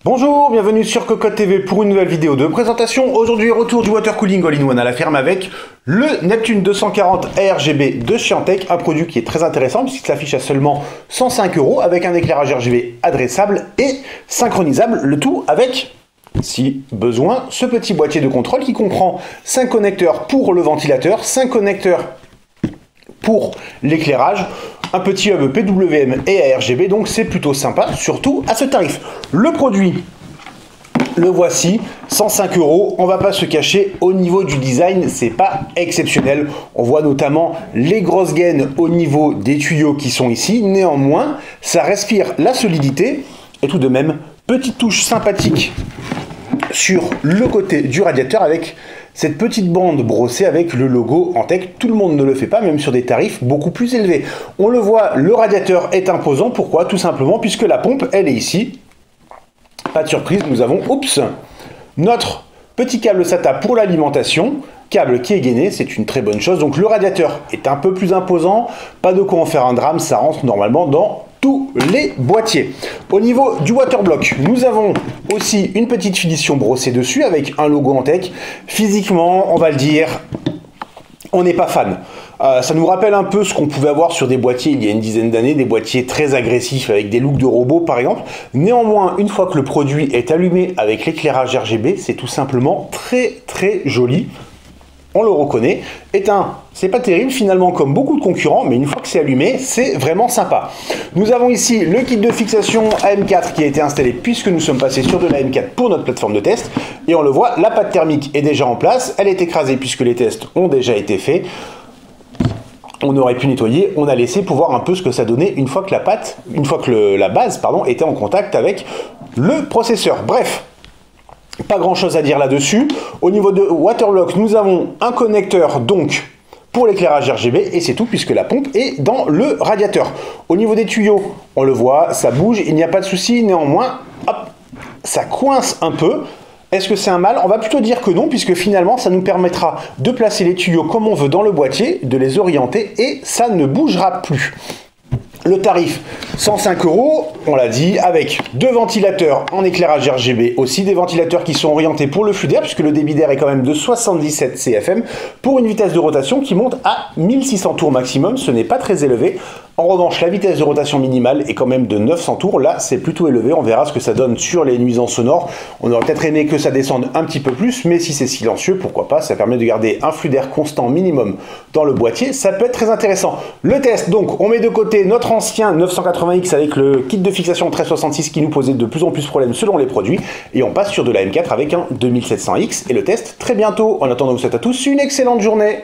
Bonjour, bienvenue sur Cocotte TV pour une nouvelle vidéo de présentation. Aujourd'hui, retour du water cooling all-in-one à la ferme avec le Neptune 240 ARGB de Chiantec, un produit qui est très intéressant puisqu'il s'affiche à seulement 105 € avec un éclairage RGB adressable et synchronisable, le tout avec, si besoin, ce petit boîtier de contrôle qui comprend 5 connecteurs pour le ventilateur, 5 connecteurs pour l'éclairage, un petit hub PWM et ARGB, donc c'est plutôt sympa, surtout à ce tarif. Le produit, le voici, 105 €, on va pas se cacher, au niveau du design, c'est pas exceptionnel. On voit notamment les grosses gaines au niveau des tuyaux qui sont ici, néanmoins, ça respire la solidité, et tout de même, petite touche sympathique sur le côté du radiateur avec cette petite bande brossée avec le logo Antec. Tout le monde ne le fait pas, même sur des tarifs beaucoup plus élevés. On le voit, le radiateur est imposant. Pourquoi? Tout simplement puisque la pompe, elle est ici. Pas de surprise, nous avons, notre petit câble SATA pour l'alimentation. Câble qui est gainé, c'est une très bonne chose. Donc le radiateur est un peu plus imposant. Pas de quoi en faire un drame, ça rentre normalement dans tous les boîtiers. Au niveau du waterblock, nous avons aussi une petite finition brossée dessus avec un logo Antec. Physiquement, on va le dire, on n'est pas fan. Ça nous rappelle un peu ce qu'on pouvait avoir sur des boîtiers il y a une dizaine d'années, des boîtiers très agressifs avec des looks de robots par exemple. Néanmoins, une fois que le produit est allumé avec l'éclairage RGB, c'est tout simplement très joli. On le reconnaît, c'est pas terrible finalement comme beaucoup de concurrents, mais une fois que c'est allumé, c'est vraiment sympa. Nous avons ici le kit de fixation AM4 qui a été installé puisque nous sommes passés sur de la AM4 pour notre plateforme de test. Et on le voit, la pâte thermique est déjà en place, elle est écrasée puisque les tests ont déjà été faits. On aurait pu nettoyer, on a laissé pour voir un peu ce que ça donnait une fois que la base était en contact avec le processeur. Bref. Pas grand chose à dire là-dessus. Au niveau de Waterlock, nous avons un connecteur donc pour l'éclairage RGB et c'est tout puisque la pompe est dans le radiateur. Au niveau des tuyaux, on le voit, ça bouge, il n'y a pas de souci. Néanmoins, hop, ça coince un peu. Est-ce que c'est un mal? On va plutôt dire que non puisque finalement ça nous permettra de placer les tuyaux comme on veut dans le boîtier, de les orienter et ça ne bougera plus. Le tarif, 105 €, on l'a dit, avec deux ventilateurs en éclairage RGB, aussi des ventilateurs qui sont orientés pour le flux d'air, puisque le débit d'air est quand même de 77 CFM, pour une vitesse de rotation qui monte à 1600 tours maximum, ce n'est pas très élevé. En revanche, la vitesse de rotation minimale est quand même de 900 tours, là c'est plutôt élevé, on verra ce que ça donne sur les nuisances sonores. On aurait peut-être aimé que ça descende un petit peu plus, mais si c'est silencieux, pourquoi pas, ça permet de garder un flux d'air constant minimum dans le boîtier, ça peut être très intéressant. Le test, donc, on met de côté notre ancien 980X avec le kit de fixation 1366 qui nous posait de plus en plus de problèmes selon les produits, et on passe sur de la M4 avec un 2700X, et le test très bientôt. En attendant, je vous souhaite à tous une excellente journée.